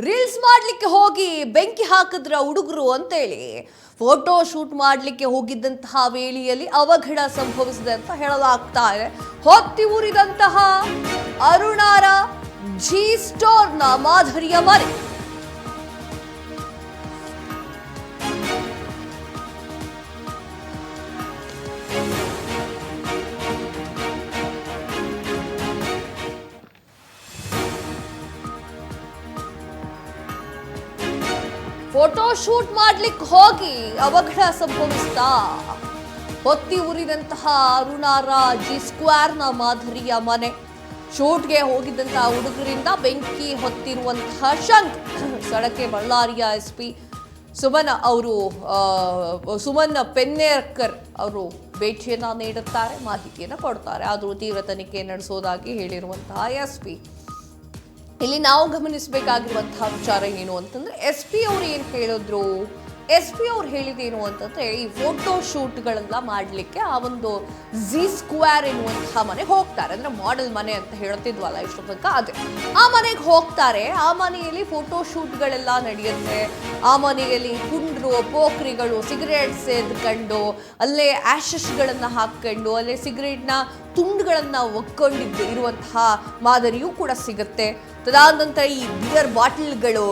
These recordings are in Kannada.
ರೀಲ್ಸ್ ಮಾಡ್ಲಿಕ್ಕೆ ಹೋಗಿ ಬೆಂಕಿ ಹಾಕಿದ್ರ ಹುಡುಗರು ಅಂತೇಳಿ ಫೋಟೋ ಶೂಟ್ ಮಾಡ್ಲಿಕ್ಕೆ ಹೋಗಿದ್ದಂತಹ ವೇಳೆಯಲ್ಲಿ ಅವಘಡ ಸಂಭವಿಸಿದೆ ಅಂತ ಹೇಳಲಾಗ್ತಾ ಇದೆ. ಹೊತ್ತಿ ಊರಿದಂತಹ ಅರುಣಾರ ಜಿ ಸ್ಟೋರ್ನ ಮಾಧುರಿಯ ಮನೆ. ಫೋಟೋ ಶೂಟ್ ಮಾಡ್ಲಿಕ್ಕೆ ಹೋಗಿ ಅವಘಡ ಸಂಭವಿಸ್ತಾ ಹೊತ್ತಿ ಉರಿದಂತಹ ಅರುಣಾರ ಜಿ ಸ್ಕ್ವೇರ್ನ ಮಾಧುರಿಯ ಮನೆ. ಶೂಟ್ಗೆ ಹೋಗಿದ್ದಂತಹ ಹುಡುಗರಿಂದ ಬೆಂಕಿ ಹೊತ್ತಿರುವಂತಹ ಶಂಕೆ. ಸ್ಥಳಕ್ಕೆ ಬಳ್ಳಾರಿಯ SP ಸುಮನ್ ಪೆನ್ನೇರ್ಕರ್ ಅವರು ಭೇಟಿಯನ್ನ ನೀಡುತ್ತಾರೆ, ಮಾಹಿತಿಯನ್ನು ಕೊಡ್ತಾರೆ. ಆದರೂ ತೀವ್ರ ತನಿಖೆ ನಡೆಸೋದಾಗಿ ಹೇಳಿರುವಂತಹ SP. ಇಲ್ಲಿ ನಾವು ಗಮನಿಸಬೇಕಾಗಿರುವಂತಹ ವಿಚಾರ ಏನು ಅಂತಂದ್ರೆ SP ಅವರು ಏನು ಹೇಳಿದ್ರು, SP ಅವ್ರು ಹೇಳಿದೇನು ಅಂತಂದ್ರೆ ಈ ಫೋಟೋ ಶೂಟ್ಗಳೆಲ್ಲ ಮಾಡಲಿಕ್ಕೆ ಆ ಒಂದು ಜಿ ಸ್ಕ್ವೇರ್ ಎನ್ನುವಂತಹ ಮನೆಗೆ ಹೋಗ್ತಾರೆ. ಅಂದ್ರೆ ಮಾಡೆಲ್ ಮನೆ ಅಂತ ಹೇಳ್ತಿದ್ವಲ್ಲ ಇಷ್ಟು ತನಕ, ಅದೇ ಆ ಮನೆಗೆ ಹೋಗ್ತಾರೆ. ಆ ಮನೆಯಲ್ಲಿ ಫೋಟೋ ಶೂಟ್ಗಳೆಲ್ಲ ನಡೆಯುತ್ತೆ. ಆ ಮನೆಯಲ್ಲಿ ಪುಂಡ್ರು ಪೋಖ್ರಿಗಳು ಸಿಗರೇಟ್ ಸೇದ್ಕೊಂಡು ಅಲ್ಲೇ ಆಶಸ್ಗಳನ್ನ ಹಾಕೊಂಡು ಅಲ್ಲೇ ಸಿಗರೇಟ್ನ ತುಂಡುಗಳನ್ನ ಒಕ್ಕೊಂಡಿದ್ದು ಇರುವಂತಹ ಮಾದರಿಯೂ ಕೂಡ ಸಿಗುತ್ತೆ. ತದಾನಂತರ ಈ ಬಿಯರ್ ಬಾಟಲ್ಗಳು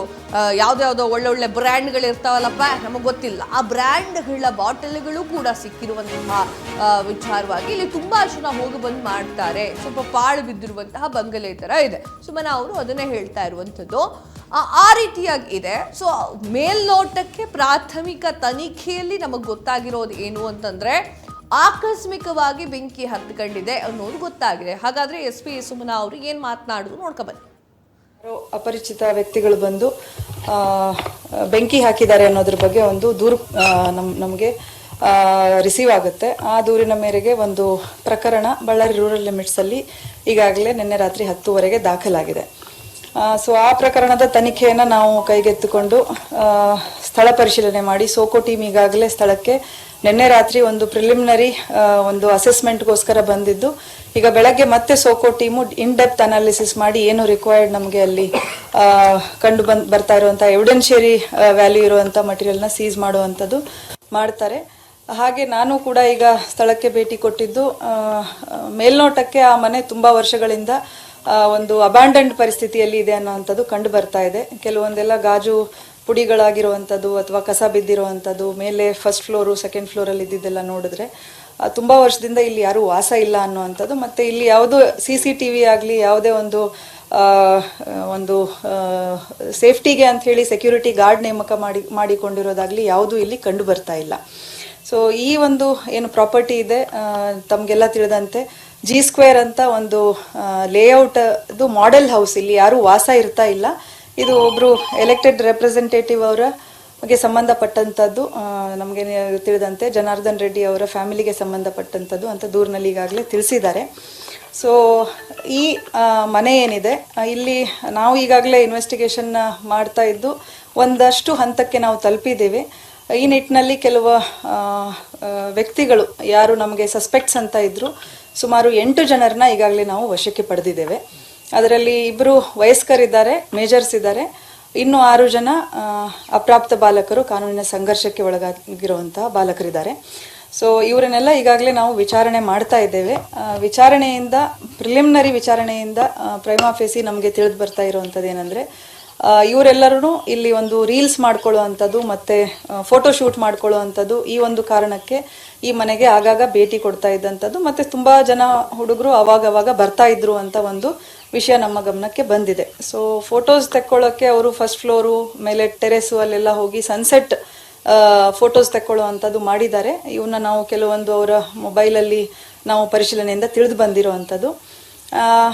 ಯಾವುದ್ಯಾವುದೋ ಒಳ್ಳೊಳ್ಳೆ ಬ್ರ್ಯಾಂಡ್ಗಳು ಇರ್ತಾವಲ್ಲಪ್ಪ, ನಮಗೆ ಗೊತ್ತಿಲ್ಲ, ಆ ಬ್ರ್ಯಾಂಡ್ಗಳ ಬಾಟಲ್ಗಳು ಕೂಡ ಸಿಕ್ಕಿರುವಂತಹ ವಿಚಾರವಾಗಿ ಇಲ್ಲಿ ತುಂಬಾ ಜನ ಹೋಗಿ ಬಂದು ಮಾಡ್ತಾರೆ. ಸ್ವಲ್ಪ ಪಾಳು ಬಿದ್ದಿರುವಂತಹ ಬಂಗಲೆ ಥರ ಇದೆ. ಸುಮನ ಅವರು ಅದನ್ನೇ ಹೇಳ್ತಾ ಇರುವಂಥದ್ದು. ಆ ರೀತಿಯಾಗಿ ಇದೆ. ಸೊ ಮೇಲ್ನೋಟಕ್ಕೆ ಪ್ರಾಥಮಿಕ ತನಿಖೆಯಲ್ಲಿ ನಮಗೆ ಗೊತ್ತಾಗಿರೋದು ಏನು ಅಂತಂದ್ರೆ ಆಕಸ್ಮಿಕವಾಗಿ ಬೆಂಕಿ ಹತ್ಕೊಂಡಿದೆ ಅನ್ನೋದು ಗೊತ್ತಾಗಿದೆ. ಹಾಗಾದ್ರೆ SP ಸುಮನ ಅವರು ಏನ್ ಮಾತನಾಡಿದ್ರು ನೋಡ್ಕೊಬನ್ನಿ. ಅಪರಿಚಿತ ವ್ಯಕ್ತಿಗಳು ಬಂದು ಬೆಂಕಿ ಹಾಕಿದ್ದಾರೆ ಅನ್ನೋದ್ರ ಬಗ್ಗೆ ಒಂದು ದೂರು ನಮಗೆ ರಿಸೀವ್ ಆಗುತ್ತೆ. ಆ ದೂರಿನ ಮೇರೆಗೆ ಒಂದು ಪ್ರಕರಣ ಬಳ್ಳಾರಿ ರೂರಲ್ ಲಿಮಿಟ್ಸಲ್ಲಿ ಈಗಾಗಲೇ ನಿನ್ನೆ ರಾತ್ರಿ 10:00 ದಾಖಲಾಗಿದೆ. ಸೊ ಆ ಪ್ರಕರಣದ ತನಿಖೆಯನ್ನು ನಾವು ಕೈಗೆತ್ತಿಕೊಂಡು ಸ್ಥಳ ಪರಿಶೀಲನೆ ಮಾಡಿ ಸೋಕೋ ಟೀಮ್ ಈಗಾಗಲೇ ಸ್ಥಳಕ್ಕೆ ನಿನ್ನೆ ರಾತ್ರಿ ಒಂದು ಪ್ರಿಲಿಮಿನರಿ ಒಂದು ಅಸೆಸ್ಮೆಂಟ್ಗೋಸ್ಕರ ಬಂದಿದ್ದು, ಈಗ ಬೆಳಗ್ಗೆ ಮತ್ತೆ SOCO team in depth analysis ಮಾಡಿ ಏನು ರಿಕ್ವೈರ್ಡ್ ನಮಗೆ ಅಲ್ಲಿ ಬರ್ತಾ ಇರುವಂಥ ಎವಿಡೆನ್ಷಿಯರಿ ವ್ಯಾಲ್ಯೂ ಇರುವಂಥ ಮಟೀರಿಯಲ್ನ ಸೀಸ್ ಮಾಡುವಂಥದ್ದು ಮಾಡ್ತಾರೆ. ಹಾಗೆ ನಾನು ಕೂಡ ಈಗ ಸ್ಥಳಕ್ಕೆ ಭೇಟಿ ಕೊಟ್ಟಿದ್ದು, ಮೇಲ್ನೋಟಕ್ಕೆ ಆ ಮನೆ ತುಂಬ ವರ್ಷಗಳಿಂದ ಒಂದು ಅಬ್ಯಾಂಡನ್ಡ್ ಪರಿಸ್ಥಿತಿಯಲ್ಲಿ ಇದೆ ಅನ್ನೋವಂಥದ್ದು ಕಂಡು ಬರ್ತಾ ಇದೆ. ಕೆಲವೊಂದೆಲ್ಲ ಗಾಜು ಪುಡಿಗಳಾಗಿರುವಂಥದ್ದು ಅಥವಾ ಕಸ ಬಿದ್ದಿರುವಂಥದ್ದು, ಮೇಲೆ ಫಸ್ಟ್ ಫ್ಲೋರು ಸೆಕೆಂಡ್ ಫ್ಲೋರಲ್ಲಿ ಇದ್ದಿದ್ದೆಲ್ಲ ನೋಡಿದ್ರೆ ತುಂಬ ವರ್ಷದಿಂದ ಇಲ್ಲಿ ಯಾರೂ ವಾಸ ಇಲ್ಲ ಅನ್ನುವಂಥದ್ದು. ಮತ್ತು ಇಲ್ಲಿ ಯಾವುದೋ CCTV ಆಗಲಿ ಯಾವುದೇ ಒಂದು ಸೇಫ್ಟಿಗೆ ಅಂತ ಹೇಳಿ ಸೆಕ್ಯೂರಿಟಿ ಗಾರ್ಡ್ ನೇಮಕ ಮಾಡಿಕೊಂಡಿರೋದಾಗಲಿ ಯಾವುದೂ ಇಲ್ಲಿ ಕಂಡು ಬರ್ತಾ ಇಲ್ಲ. ಸೊ ಈ ಒಂದು ಏನು ಪ್ರಾಪರ್ಟಿ ಇದೆ, ತಮಗೆಲ್ಲ ತಿಳಿದಂತೆ ಜಿ ಸ್ಕ್ವೇರ್ ಅಂತ ಒಂದು ಲೇಔಟ್ ಅದು ಮಾಡೆಲ್ ಹೌಸ್. ಇಲ್ಲಿ ಯಾರೂ ವಾಸ ಇರ್ತಾ ಇಲ್ಲ. ಇದು ಒಬ್ಬರು ಎಲೆಕ್ಟೆಡ್ ರೆಪ್ರೆಸೆಂಟೇಟಿವ್ ಅವರಿಗೆ ಸಂಬಂಧಪಟ್ಟಂಥದ್ದು. ನಮಗೆ ತಿಳಿದಂತೆ ಜನಾರ್ದನ್ ರೆಡ್ಡಿ ಅವರ ಫ್ಯಾಮಿಲಿಗೆ ಸಂಬಂಧಪಟ್ಟಂಥದ್ದು ಅಂತ ದೂರಿನಲ್ಲಿ ಈಗಾಗಲೇ ತಿಳಿಸಿದ್ದಾರೆ. ಸೊ ಈ ಮನೆ ಏನಿದೆ ಇಲ್ಲಿ ನಾವು ಈಗಾಗಲೇ ಇನ್ವೆಸ್ಟಿಗೇಷನ್ ಮಾಡ್ತಾ ಇದ್ದು ಒಂದಷ್ಟು ಹಂತಕ್ಕೆ ನಾವು ತಲುಪಿದ್ದೇವೆ. ಈ ನಿಟ್ಟಿನಲ್ಲಿ ಕೆಲವು ವ್ಯಕ್ತಿಗಳು ಯಾರು ನಮಗೆ ಸಸ್ಪೆಕ್ಟ್ಸ್ ಅಂತ ಇದ್ರು, ಸುಮಾರು 8 ಜನರನ್ನ ಈಗಾಗಲೇ ನಾವು ವಶಕ್ಕೆ ಪಡೆದಿದ್ದೇವೆ. ಅದರಲ್ಲಿ 2 ವಯಸ್ಕರಿದ್ದಾರೆ, ಮೇಜರ್ಸ್ ಇದ್ದಾರೆ. ಇನ್ನು 6 ಜನ ಅಪ್ರಾಪ್ತ ಬಾಲಕರು, ಕಾನೂನಿನ ಸಂಘರ್ಷಕ್ಕೆ ಒಳಗಾಗಿರುವಂತಹ ಬಾಲಕರಿದ್ದಾರೆ. ಸೊ ಇವರನ್ನೆಲ್ಲ ಈಗಾಗಲೇ ನಾವು ವಿಚಾರಣೆ ಮಾಡ್ತಾ ಇದ್ದೇವೆ. ವಿಚಾರಣೆಯಿಂದ ಪ್ರಿಲಿಮಿನರಿ ವಿಚಾರಣೆಯಿಂದ ಪ್ರೈಮಾ ಫೇಸಿ ನಮಗೆ ತಿಳಿದು ಬರ್ತಾ ಇರುವಂಥದ್ದು ಏನಂದರೆ, ಇವರೆಲ್ಲರೂ ಇಲ್ಲಿ ಒಂದು ರೀಲ್ಸ್ ಮಾಡ್ಕೊಳ್ಳುವಂಥದ್ದು ಮತ್ತು ಫೋಟೋ ಶೂಟ್ ಮಾಡ್ಕೊಳ್ಳುವಂಥದ್ದು ಈ ಒಂದು ಕಾರಣಕ್ಕೆ ಈ ಮನೆಗೆ ಆಗಾಗ ಭೇಟಿ ಕೊಡ್ತಾ ಇದ್ದಂಥದ್ದು. ಮತ್ತು ತುಂಬ ಜನ ಹುಡುಗರು ಅವಾಗವಾಗ ಬರ್ತಾ ಇದ್ರು ಅಂತ ಒಂದು ವಿಷಯ ನಮ್ಮ ಗಮನಕ್ಕೆ ಬಂದಿದೆ. ಸೊ ಫೋಟೋಸ್ ತೆಕ್ಕೊಳ್ಳೋಕ್ಕೆ ಅವರು ಫಸ್ಟ್ ಫ್ಲೋರು ಮೇಲೆ ಟೆರೆಸು ಅಲ್ಲೆಲ್ಲ ಹೋಗಿ ಸನ್ಸೆಟ್ ಫೋಟೋಸ್ ತೆಕ್ಕೊಳ್ಳುವಂಥದ್ದು ಮಾಡಿದ್ದಾರೆ. ಇವನ್ನ ನಾವು ಕೆಲವೊಂದು ಅವರ ಮೊಬೈಲಲ್ಲಿ ನಾವು ಪರಿಶೀಲನೆಯಿಂದ ತಿಳಿದು ಬಂದಿರುವಂಥದ್ದು.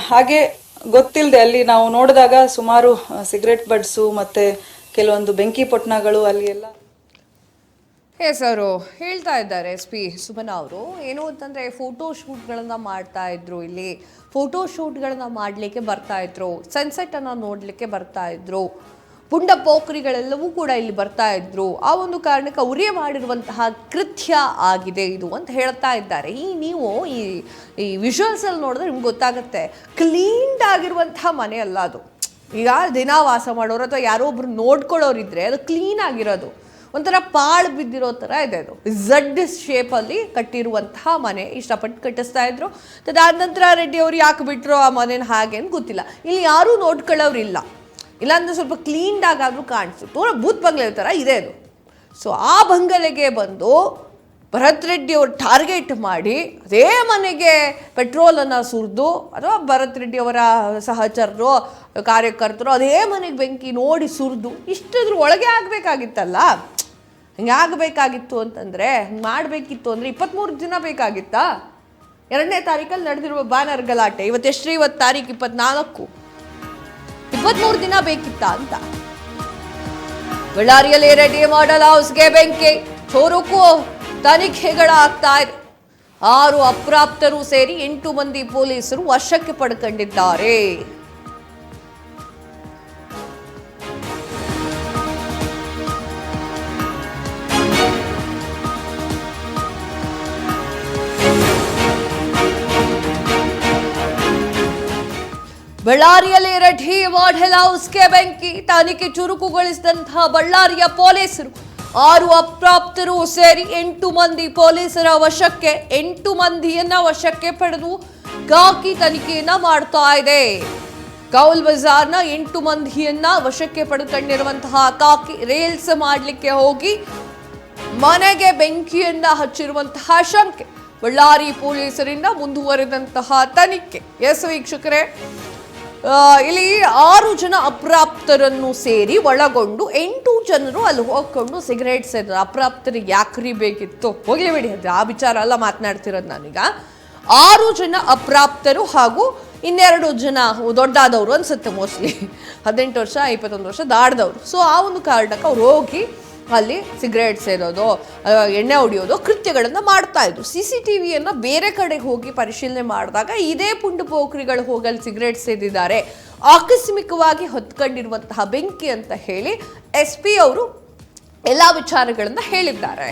ಹಾಗೆ ಗೊತ್ತಿಲ್ಲದೆ ಅಲ್ಲಿ ನಾವು ನೋಡಿದಾಗ ಸುಮಾರು ಸಿಗರೇಟ್ ಬಡ್ಸು ಮತ್ತು ಕೆಲವೊಂದು ಬೆಂಕಿ ಪೊಟ್ಣಗಳು ಅಲ್ಲಿ ಎಲ್ಲ ಅವರು ಹೇಳ್ತಾ ಇದ್ದಾರೆ. SP ಸುಮನ ಅವರು ಏನು ಅಂತಂದರೆ ಫೋಟೋ ಶೂಟ್ಗಳನ್ನು ಮಾಡ್ತಾ ಇದ್ರು. ಇಲ್ಲಿ ಫೋಟೋ ಶೂಟ್ಗಳನ್ನು ಮಾಡಲಿಕ್ಕೆ ಬರ್ತಾ ಇದ್ರು, ಸನ್ಸೆಟ್ಟನ್ನು ನೋಡಲಿಕ್ಕೆ ಬರ್ತಾ ಇದ್ರು, ಪುಂಡ ಪೋಖ್ರಿಗಳೆಲ್ಲವೂ ಕೂಡ ಇಲ್ಲಿ ಬರ್ತಾ ಇದ್ರು. ಆ ಒಂದು ಕಾರಣಕ್ಕೆ ಅವರೇ ಮಾಡಿರುವಂತಹ ಕೃತ್ಯ ಆಗಿದೆ ಇದು ಅಂತ ಹೇಳ್ತಾ ಇದ್ದಾರೆ. ನೀವು ಈ ವಿಜುವಲ್ಸ್ ಅಲ್ಲಿ ನೋಡಿದ್ರೆ ನಿಮ್ಗೆ ಗೊತ್ತಾಗುತ್ತೆ, ಕ್ಲೀನ್ಡ್ ಆಗಿರುವಂತಹ ಮನೆ ಅಲ್ಲ ಅದು. ಈಗ ದಿನ ವಾಸ ಮಾಡೋರು ಅಥವಾ ಯಾರೋ ಒಬ್ರು ನೋಡ್ಕೊಳ್ಳೋರಿದ್ರೆ ಅದು ಕ್ಲೀನ್ ಆಗಿರೋದು, ಒಂಥರ ಪಾಳು ಬಿದ್ದಿರೋ ಥರ ಇದೆ. ಅದು ಝಡ್ ಶೇಪಲ್ಲಿ ಕಟ್ಟಿರುವಂತಹ ಮನೆ ಇಷ್ಟಪಟ್ಟು ಕಟ್ಟಿಸ್ತಾ ಇದ್ರು. ಅದಾದ ನಂತರ ರೆಡ್ಡಿ ಅವರು ಯಾಕೆ ಬಿಟ್ಟರು ಆ ಮನೇನ ಹಾಗೆ ಅಂತ ಗೊತ್ತಿಲ್ಲ. ಇಲ್ಲಿ ಯಾರೂ ನೋಡ್ಕೊಳ್ಳೋರಿಲ್ಲ, ಇಲ್ಲಾಂದ್ರೆ ಸ್ವಲ್ಪ ಕ್ಲೀನ್ಡಾಗಾದರೂ ಕಾಣಿಸ್ತು. ಬೂತ್ ಬಂಗ್ಲೆ ಥರ ಇದೆ ಅದು. ಸೊ ಆ ಬಂಗಲೆಗೆ ಬಂದು ಭರತ್ ರೆಡ್ಡಿ ಅವರು ಟಾರ್ಗೆಟ್ ಮಾಡಿ ಅದೇ ಮನೆಗೆ ಪೆಟ್ರೋಲನ್ನು ಸುರಿದು, ಅಥವಾ ಭರತ್ ರೆಡ್ಡಿ ಅವರ ಸಹಚರರು ಕಾರ್ಯಕರ್ತರು ಅದೇ ಮನೆಗೆ ಬೆಂಕಿ ನೋಡಿ ಸುರಿದು, ಇಷ್ಟಾದ್ರೂ ಒಳಗೆ ಆಗಬೇಕಾಗಿತ್ತಲ್ಲ. ಹಿಂಗೆ ಆಗಬೇಕಾಗಿತ್ತು ಅಂತಂದರೆ, ಹಿಂಗೆ ಮಾಡಬೇಕಿತ್ತು ಅಂದರೆ 23 ದಿನ ಬೇಕಾಗಿತ್ತಾ? 2ನೇ ತಾರೀಕಲ್ಲಿ ನಡೆದಿರುವ ಬ್ಯಾನರ್ ಗಲಾಟೆ, ಇವತ್ತೆಷ್ಟು, ಇವತ್ತು ತಾರೀಕು 24, 23 ದಿನ ಬೇಕಿತ್ತಾ ಅಂತ. ಬಳ್ಳಾರಿಯಲ್ಲಿ ರೆಡ್ಡಿ ಮಾಡೆಲ್ ಹೌಸ್ಗೆ ಬೆಂಕಿ, ಚೋರುಕು ತನಿಖೆಗಳಾಗ್ತಾ ಇದೆ. 6 ಅಪ್ರಾಪ್ತರು ಸೇರಿ 8 ಮಂದಿ ಪೊಲೀಸರು ವಶಕ್ಕೆ ಪಡ್ಕೊಂಡಿದ್ದಾರೆ. ಬಳ್ಳಾರಿಯಲ್ಲಿ ರೆಡ್ಡಿ ಮಾಡೆಲ್ ಹೌಸ್ಗೆ ಬೆಂಕಿ, ತನಿಖೆ ಚುರುಕುಗೊಳಿಸಿದಂತಹ ಬಳ್ಳಾರಿಯ ಪೊಲೀಸರು 6 ಅಪ್ರಾಪ್ತರು ಸೇರಿ 8 ಮಂದಿ ಪೊಲೀಸರ ವಶಕ್ಕೆ, 8 ಮಂದಿಯನ್ನ ವಶಕ್ಕೆ ಪಡೆದು ಖಾಕಿ ತನಿಖೆಯನ್ನ ಮಾಡ್ತಾ ಇದೆ. ಕೌಲ್ ಬಜಾರ್ನ 8 ಮಂದಿಯನ್ನ ವಶಕ್ಕೆ ಪಡೆದುಕೊಂಡಿರುವಂತಹ ಖಾಕಿ ರೀಲ್ಸ್ ಮಾಡಲಿಕ್ಕೆ ಹೋಗಿ ಮನೆಗೆ ಬೆಂಕಿಯನ್ನ ಹಚ್ಚಿರುವಂತಹ ಶಂಕೆ. ಬಳ್ಳಾರಿ ಪೊಲೀಸರಿಂದ ಮುಂದುವರೆದಂತಹ ತನಿಖೆ. ಎಸ್ ವೀಕ್ಷಕರೇ, ಇಲ್ಲಿ 6 ಜನ ಅಪ್ರಾಪ್ತರನ್ನು ಸೇರಿ ಒಳಗೊಂಡು 8 ಜನರು ಅಲ್ಲಿ ಹೋಗ್ಕೊಂಡು ಸಿಗರೇಟ್ ಸೇರಿದ್ರು. ಅಪ್ರಾಪ್ತರಿಗೆ ಯಾಕ್ರಿ ಬೇಕಿತ್ತು, ಹೋಗ್ಲಿ ಬಿಡಿ, ಅದು ಆ ವಿಚಾರ ಎಲ್ಲ ಮಾತನಾಡ್ತಿರೋದು ನಾನೀಗ. 6 ಜನ ಅಪ್ರಾಪ್ತರು ಹಾಗೂ 2 ಜನ ದೊಡ್ಡಾದವರು ಅನ್ಸುತ್ತೆ, ಮೋಸ್ಟ್ಲಿ 18 ವರ್ಷ 21 ವರ್ಷ ದಾಡ್ದವ್ರು. ಸೊ ಆ ಒಂದು ಕಾರಣಕ್ಕೆ ಅವ್ರು ಹೋಗಿ ಅಲ್ಲಿ ಸಿಗರೇಟ್ ಸೇದೋದು, ಎಣ್ಣೆ ಹೊಡಿಯೋದು ಕೃತ್ಯಗಳನ್ನು ಮಾಡ್ತಾ ಇದ್ರು. CCTVಯನ್ನು ಬೇರೆ ಕಡೆಗೆ ಹೋಗಿ ಪರಿಶೀಲನೆ ಮಾಡಿದಾಗ ಇದೇ ಪುಂಡು ಪೋಖ್ರಿಗಳು ಹೋಗಲ್ಲಿ ಸಿಗರೇಟ್ ಸೇದಿದ್ದಾರೆ, ಆಕಸ್ಮಿಕವಾಗಿ ಹೊತ್ಕೊಂಡಿರುವಂತಹ ಬೆಂಕಿ ಅಂತ ಹೇಳಿ SP ಅವರು ಎಲ್ಲ ವಿಚಾರಗಳನ್ನು ಹೇಳಿದ್ದಾರೆ.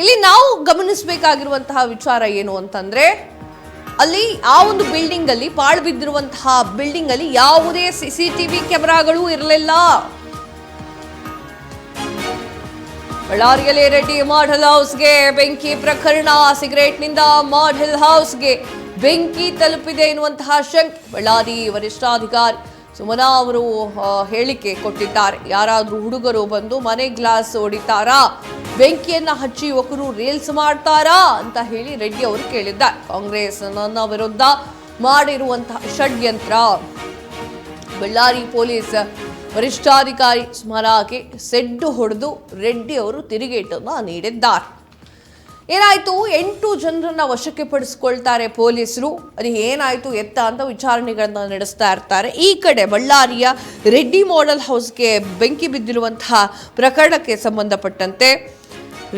ಇಲ್ಲಿ ನಾವು ಗಮನಿಸಬೇಕಾಗಿರುವಂತಹ ವಿಚಾರ ಏನು ಅಂತಂದ್ರೆ, ಅಲ್ಲಿ ಆ ಒಂದು ಬಿಲ್ಡಿಂಗ್ ಅಲ್ಲಿ, ಪಾಳು ಬಿದ್ದಿರುವಂತಹ ಬಿಲ್ಡಿಂಗ್ ಅಲ್ಲಿ ಯಾವುದೇ CCTV ಕ್ಯಾಮೆರಾಗಳು ಇರಲಿಲ್ಲ. ಬಳ್ಳಾರಿಯಲ್ಲಿ ರೆಡ್ಡಿ ಮಾಡೆಲ್ ಹೌಸ್ಗೆ ಬೆಂಕಿ ಪ್ರಕರಣ, ಸಿಗರೇಟ್ನಿಂದ ಮಾಡೆಲ್ ಹೌಸ್ಗೆ ಬೆಂಕಿ ತಲುಪಿದೆ ಎನ್ನುವಂತಹ ಶಂಕೆ. ಬಳ್ಳಾರಿ ವರಿಷ್ಠಾಧಿಕಾರಿ ಸುಮನಾ ಅವರು ಹೇಳಿಕೆ ಕೊಟ್ಟಿದ್ದಾರೆ. ಯಾರಾದರೂ ಹುಡುಗರು ಬಂದು ಮನೆ ಗ್ಲಾಸ್ ಹೊಡಿತಾರಾ, ಬೆಂಕಿಯನ್ನ ಹಚ್ಚಿ ಯುವಕರು ರೀಲ್ಸ್ ಮಾಡ್ತಾರಾ ಅಂತ ಹೇಳಿ ರೆಡ್ಡಿ ಅವರು ಕೇಳಿದ್ದಾರೆ. ಕಾಂಗ್ರೆಸ್ ನನ್ನ ವಿರುದ್ಧ ಮಾಡಿರುವಂತಹ ಷಡ್ಯಂತ್ರ. ಬಳ್ಳಾರಿ ಪೊಲೀಸ್ ವರಿಷ್ಠಾಧಿಕಾರಿ ಸುಮನಾಗೆ ಸೆಡ್ಡು ಹೊಡೆದು ರೆಡ್ಡಿ ಅವರು ತಿರುಗೇಟನ್ನು ನೀಡಿದ್ದಾರೆ. ಏನಾಯ್ತು, 8 ಜನರನ್ನ ವಶಕ್ಕೆ ಪಡಿಸ್ಕೊಳ್ತಾರೆ ಪೊಲೀಸರು. ಅದು ಏನಾಯ್ತು ಎತ್ತ ಅಂತ ವಿಚಾರಣೆಗಳನ್ನ ನಡೆಸ್ತಾ ಇರ್ತಾರೆ. ಈ ಕಡೆ ಬಳ್ಳಾರಿಯ ರೆಡ್ಡಿ ಮಾಡೆಲ್ ಹೌಸ್ಗೆ ಬೆಂಕಿ ಬಿದ್ದಿರುವಂತಹ ಪ್ರಕರಣಕ್ಕೆ ಸಂಬಂಧಪಟ್ಟಂತೆ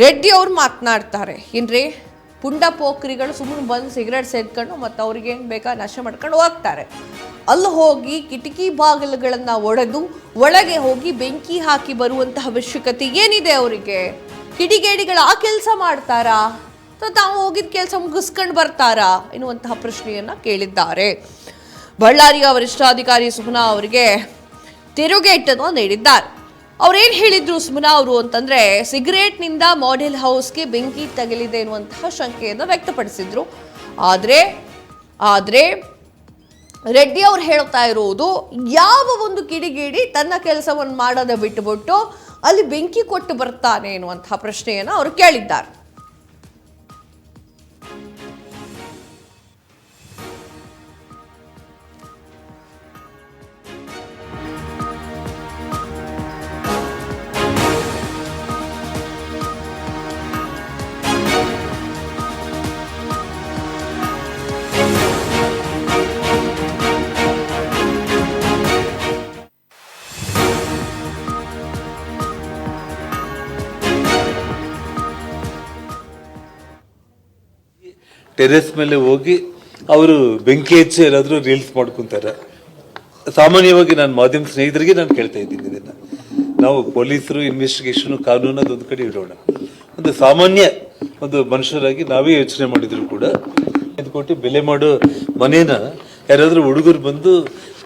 ರೆಡ್ಡಿ ಅವರು ಮಾತನಾಡ್ತಾರೆ. ಏನ್ರಿ, ಪುಂಡ ಪೋಖ್ರಿಗಳು ಸುಮ್ಮನೆ ಬಂದು ಸಿಗರೇಟ್ ಸೇದ್ಕೊಂಡು ಮತ್ತು ಅವ್ರಿಗೆ ಏನು ಬೇಕಾ ನಶೆ ಮಾಡ್ಕೊಂಡು ಹೋಗ್ತಾರೆ. ಅಲ್ಲಿ ಹೋಗಿ ಕಿಟಕಿ ಬಾಗಿಲುಗಳನ್ನು ಒಡೆದು ಒಳಗೆ ಹೋಗಿ ಬೆಂಕಿ ಹಾಕಿ ಬರುವಂತಹ ಅವಶ್ಯಕತೆ ಏನಿದೆ ಅವರಿಗೆ? ಕಿಡಿಗೇಡಿಗಳು ಆ ಕೆಲಸ ಮಾಡ್ತಾರಾ ಅಥವಾ ತಾವು ಹೋಗಿದ್ದ ಕೆಲಸ ಮುಗಿಸ್ಕೊಂಡು ಬರ್ತಾರಾ ಎನ್ನುವಂತಹ ಪ್ರಶ್ನೆಯನ್ನ ಕೇಳಿದ್ದಾರೆ. ಬಳ್ಳಾರಿಯ ವರಿಷ್ಠಾಧಿಕಾರಿ ಸುಮನಾ ಅವರಿಗೆ ತಿರುಗೇಟನ್ನು ನೀಡಿದ್ದಾರೆ. ಅವ್ರೇನು ಹೇಳಿದ್ರು ಸುಮನಾ ಅವರು ಅಂತಂದ್ರೆ, ಸಿಗರೇಟ್ನಿಂದ ಮಾಡೆಲ್ ಹೌಸ್ಗೆ ಬೆಂಕಿ ತಗಲಿದೆ ಎನ್ನುವಂತಹ ಶಂಕೆಯನ್ನು ವ್ಯಕ್ತಪಡಿಸಿದ್ರು. ಆದ್ರೆ ರೆಡ್ಡಿ ಅವ್ರು ಹೇಳ್ತಾ ಇರೋದು, ಯಾವ ಒಂದು ಕಿಡಿಗೇಡಿ ತನ್ನ ಕೆಲಸವನ್ನು ಮಾಡೋದ ಬಿಟ್ಟುಬಿಟ್ಟು ಅಲ್ಲಿ ಬೆಂಕಿ ಕೊಟ್ಟು ಬರ್ತಾನೆ ಎನ್ನುವಂತಹ ಪ್ರಶ್ನೆಯನ್ನು ಅವರು ಕೇಳಿದ್ದಾರೆ. ಟೆರೆಸ್ ಮೇಲೆ ಹೋಗಿ ಅವರು ಬೆಂಕಿ ಹಚ್ಚಿ ಎಲ್ಲಾದರೂ ರೀಲ್ಸ್ ಮಾಡ್ಕೊತಾರೆ. ಸಾಮಾನ್ಯವಾಗಿ ನಾನು ಮಾಧ್ಯಮ ಸ್ನೇಹಿತರಿಗೆ ನಾನು ಕೇಳ್ತಾ ಇದ್ದೀನಿ ಇದನ್ನು. ನಾವು ಪೊಲೀಸರು ಇನ್ವೆಸ್ಟಿಗೇಷನು ಕಾನೂನು ಅದೊಂದು ಕಡೆ ಇಡೋಣ. ಒಂದು ಸಾಮಾನ್ಯ ಒಂದು ಮನುಷ್ಯರಾಗಿ ನಾವೇ ಯೋಚನೆ ಮಾಡಿದ್ರು ಕೂಡ 5 ಕೋಟಿ ಬೆಲೆ ಮಾಡೋ ಮನೇನ ಯಾರಾದರೂ ಹುಡುಗರು ಬಂದು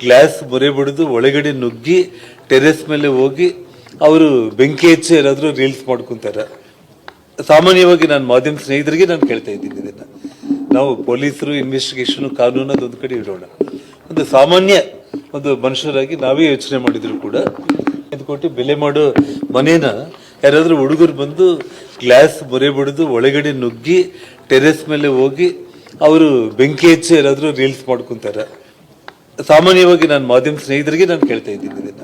ಗ್ಲಾಸ್ ಮೊರೆ ಬಡಿದು ಒಳಗಡೆ ನುಗ್ಗಿ ಟೆರೆಸ್ ಮೇಲೆ ಹೋಗಿ ಅವರು ಬೆಂಕಿ ಹಚ್ಚಿ ಏನಾದರೂ ರೀಲ್ಸ್ ಮಾಡ್ಕೊಂತಾರೆ. ಸಾಮಾನ್ಯವಾಗಿ ನಾನು ಮಾಧ್ಯಮ ಸ್ನೇಹಿತರಿಗೆ ನಾನು ಕೇಳ್ತಾ ಇದ್ದೀನಿ ಇದನ್ನ. ನಾವು ಪೊಲೀಸರು ಇನ್ವೆಸ್ಟಿಗೇಷನ್ ಕಾನೂನು ಅದೊಂದು ಕಡೆ ಇಡೋಣ. ಒಂದು ಸಾಮಾನ್ಯ ಒಂದು ಮನುಷ್ಯರಾಗಿ ನಾವೇ ಯೋಚನೆ ಮಾಡಿದ್ರು ಕೂಡ 5 ಕೋಟಿ ಬೆಲೆ ಮಾಡೋ ಮನೇನ ಯಾರಾದ್ರೂ ಹುಡುಗರು ಬಂದು ಗ್ಲಾಸ್ ಮೊರೆ ಬಡಿದು ಒಳಗಡೆ ನುಗ್ಗಿ ಟೆರೆಸ್ ಮೇಲೆ ಹೋಗಿ ಅವರು ಬೆಂಕಿ ಹಚ್ಚಿ ಏನಾದರೂ ರೀಲ್ಸ್ ಮಾಡ್ಕೊಂತಾರೆ. ಸಾಮಾನ್ಯವಾಗಿ ನಾನು ಮಾಧ್ಯಮ ಸ್ನೇಹಿತರಿಗೆ ನಾನು ಕೇಳ್ತಾ ಇದ್ದೀನಿ ಇದನ್ನ.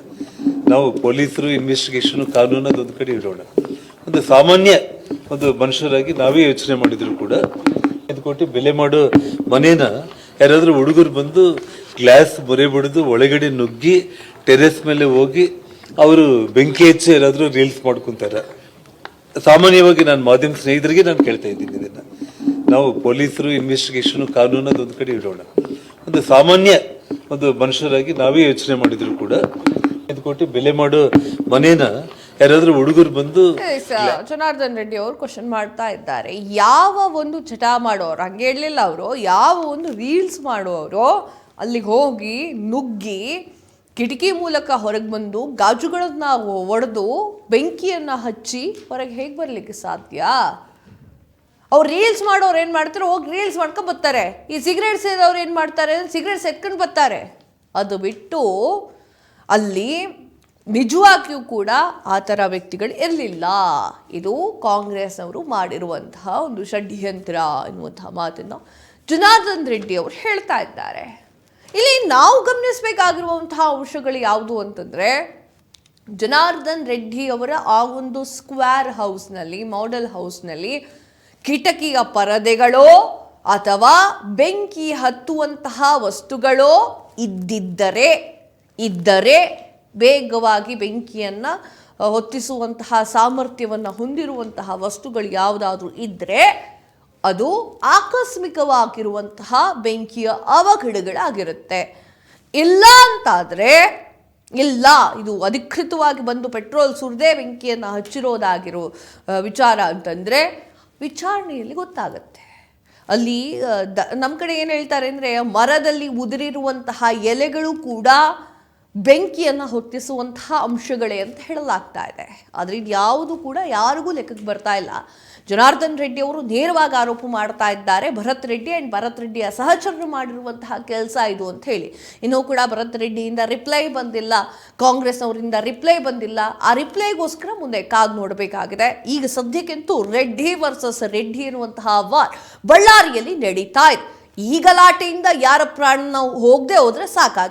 ನಾವು ಪೊಲೀಸರು ಇನ್ವೆಸ್ಟಿಗೇಷನ್ ಕಾನೂನು ಅದೊಂದು ಕಡೆ ಇಡೋಣ. ಒಂದು ಸಾಮಾನ್ಯ ಒಂದು ಮನುಷ್ಯರಾಗಿ ನಾವೇ ಯೋಚನೆ ಮಾಡಿದ್ರು ಕೂಡ 5 ಕೋಟಿ ಬೆಲೆ ಮಾಡೋ ಮನೇನ ಯಾರಾದ್ರೂ ಹುಡುಗರು ಬಂದು ಗ್ಲಾಸ್ ಮೊರೆ ಬಡಿದು ಒಳಗಡೆ ನುಗ್ಗಿ ಟೆರೆಸ್ ಮೇಲೆ ಹೋಗಿ ಅವರು ಬೆಂಕಿ ಹಚ್ಚಿ ಏನಾದರೂ ರೀಲ್ಸ್ ಮಾಡ್ಕೊಂತಾರೆ. ಸಾಮಾನ್ಯವಾಗಿ ನಾನು ಮಾಧ್ಯಮ ಸ್ನೇಹಿತರಿಗೆ ನಾನು ಕೇಳ್ತಾ ಇದ್ದೀನಿ ಇದನ್ನ. ನಾವು ಪೊಲೀಸರು ಇನ್ವೆಸ್ಟಿಗೇಷನ್ ಕಾನೂನು ಅದೊಂದು ಕಡೆ ಇಡೋಣ. ಒಂದು ಸಾಮಾನ್ಯ ಒಂದು ಮನುಷ್ಯರಾಗಿ ನಾವೇ ಯೋಚನೆ ಮಾಡಿದ್ರು ಕೂಡ 5 ಕೋಟಿ ಬೆಲೆ ಮಾಡೋ ಮನೇನ ಯಾರಾದ್ರೂ ಹುಡುಗರು ಬಂದು ಜನಾರ್ದನ್ ರೆಡ್ಡಿ ಅವರು ಕ್ವಶನ್ ಮಾಡ್ತಾ ಇದ್ದಾರೆ. ಯಾವ ಒಂದು ಚಟ ಮಾಡೋರು, ಹಂಗೆ ಹೇಳಲಿಲ್ಲ ಅವರು, ಯಾವ ಒಂದು ರೀಲ್ಸ್ ಮಾಡುವವರು ಅಲ್ಲಿಗೆ ಹೋಗಿ ನುಗ್ಗಿ ಕಿಟಕಿ ಮೂಲಕ ಹೊರಗೆ ಬಂದು ಗಾಜುಗಳನ್ನ ಒಡೆದು ಬೆಂಕಿಯನ್ನ ಹಚ್ಚಿ ಹೊರಗೆ ಹೇಗೆ ಬರ್ಲಿಕ್ಕೆ ಸಾಧ್ಯ? ಅವ್ರು ರೀಲ್ಸ್ ಮಾಡೋರು ಏನು ಮಾಡ್ತಾರೆ, ಹೋಗಿ ರೀಲ್ಸ್ ಮಾಡ್ಕೊಂಡು ಬರ್ತಾರೆ. ಈ ಸಿಗರೇಟ್ ಸೇದವ್ರು ಏನು ಮಾಡ್ತಾರೆ, ಸಿಗರೇಟ್ ಸೆತ್ಕೊಂಡು ಬರ್ತಾರೆ. ಅದು ಬಿಟ್ಟು ಅಲ್ಲಿ ನಿಜವಾಗಿಯೂ ಕೂಡ ಆ ಥರ ವ್ಯಕ್ತಿಗಳು ಇರಲಿಲ್ಲ. ಇದು ಕಾಂಗ್ರೆಸ್ನವರು ಮಾಡಿರುವಂತಹ ಒಂದು ಷಡ್ಯಂತ್ರ ಎನ್ನುವಂತಹ ಮಾತನ್ನು ಜನಾರ್ದನ್ ರೆಡ್ಡಿ ಅವರು ಹೇಳ್ತಾ ಇದ್ದಾರೆ. ಇಲ್ಲಿ ನಾವು ಗಮನಿಸಬೇಕಾಗಿರುವಂತಹ ಅಂಶಗಳು ಯಾವುದು ಅಂತಂದರೆ, ಜನಾರ್ದನ್ ರೆಡ್ಡಿ ಅವರ ಆ ಒಂದು ಸ್ಕ್ವೇರ್ ಹೌಸ್ನಲ್ಲಿ, ಮಾಡೆಲ್ ಹೌಸ್ನಲ್ಲಿ ಕಿಟಕಿಯ ಪರದೆಗಳೋ ಅಥವಾ ಬೆಂಕಿ ಹತ್ತುವಂತಹ ವಸ್ತುಗಳೋ ಇದ್ದರೆ ಬೇಗವಾಗಿ ಬೆಂಕಿಯನ್ನು ಹೊತ್ತಿಸುವಂತಹ ಸಾಮರ್ಥ್ಯವನ್ನು ಹೊಂದಿರುವಂತಹ ವಸ್ತುಗಳು ಯಾವುದಾದ್ರೂ ಇದ್ದರೆ ಅದು ಆಕಸ್ಮಿಕವಾಗಿರುವಂತಹ ಬೆಂಕಿಯ ಅವಘಡಗಳಾಗಿರುತ್ತೆ. ಇಲ್ಲ ಅಂತಾದರೆ ಇಲ್ಲ, ಇದು ಅಧಿಕೃತವಾಗಿ ಬಂದು ಪೆಟ್ರೋಲ್ ಸುರಿದೇ ಬೆಂಕಿಯನ್ನು ಹಚ್ಚಿರೋದಾಗಿರೋ ವಿಚಾರ ಅಂತಂದರೆ ವಿಚಾರಣೆಯಲ್ಲಿ ಗೊತ್ತಾಗುತ್ತೆ. ಅಲ್ಲಿ ನಮ್ಮ ಕಡೆ ಏನು ಹೇಳ್ತಾರೆ ಅಂದರೆ, ಮರದಲ್ಲಿ ಉದುರಿರುವಂತಹ ಎಲೆಗಳು ಕೂಡ ಬೆಂಕಿಯನ್ನು ಹೊತ್ತಿಸುವಂತಹ ಅಂಶಗಳೇ ಅಂತ ಹೇಳಲಾಗ್ತಾ ಇದೆ. ಆದರೆ ಇದು ಯಾವುದು ಕೂಡ ಯಾರಿಗೂ ಲೆಕ್ಕಕ್ಕೆ ಬರ್ತಾ ಇಲ್ಲ. ಜನಾರ್ದನ್ ರೆಡ್ಡಿ ಅವರು ನೇರವಾಗಿ ಆರೋಪ ಮಾಡ್ತಾ ಇದ್ದಾರೆ, ಭರತ್ ರೆಡ್ಡಿ ಆ್ಯಂಡ್ ಭರತ್ ರೆಡ್ಡಿಯ ಸಹಚರರು ಮಾಡಿರುವಂತಹ ಕೆಲಸ ಇದು ಅಂತ ಹೇಳಿ. ಇನ್ನೂ ಕೂಡ ಭರತ್ ರೆಡ್ಡಿಯಿಂದ ರಿಪ್ಲೈ ಬಂದಿಲ್ಲ, ಕಾಂಗ್ರೆಸ್ನವರಿಂದ ರಿಪ್ಲೈ ಬಂದಿಲ್ಲ. ಆ ರಿಪ್ಲೈಗೋಸ್ಕರ ಮುಂದೆ ಕಾದು ನೋಡಬೇಕಾಗಿದೆ. ಈಗ ಸದ್ಯಕ್ಕಂತೂ ರೆಡ್ಡಿ ವರ್ಸಸ್ ರೆಡ್ಡಿ ಎನ್ನುವಂತಹ ವಾರ್ ಬಳ್ಳಾರಿಯಲ್ಲಿ ನಡೀತಾ ಇದೆ. ಈ ಗಲಾಟೆಯಿಂದ ಯಾರ ಪ್ರಾಣ ಹೋಗದೆ ಹೋದ್ರೆ ಸಾಕಾಗಿ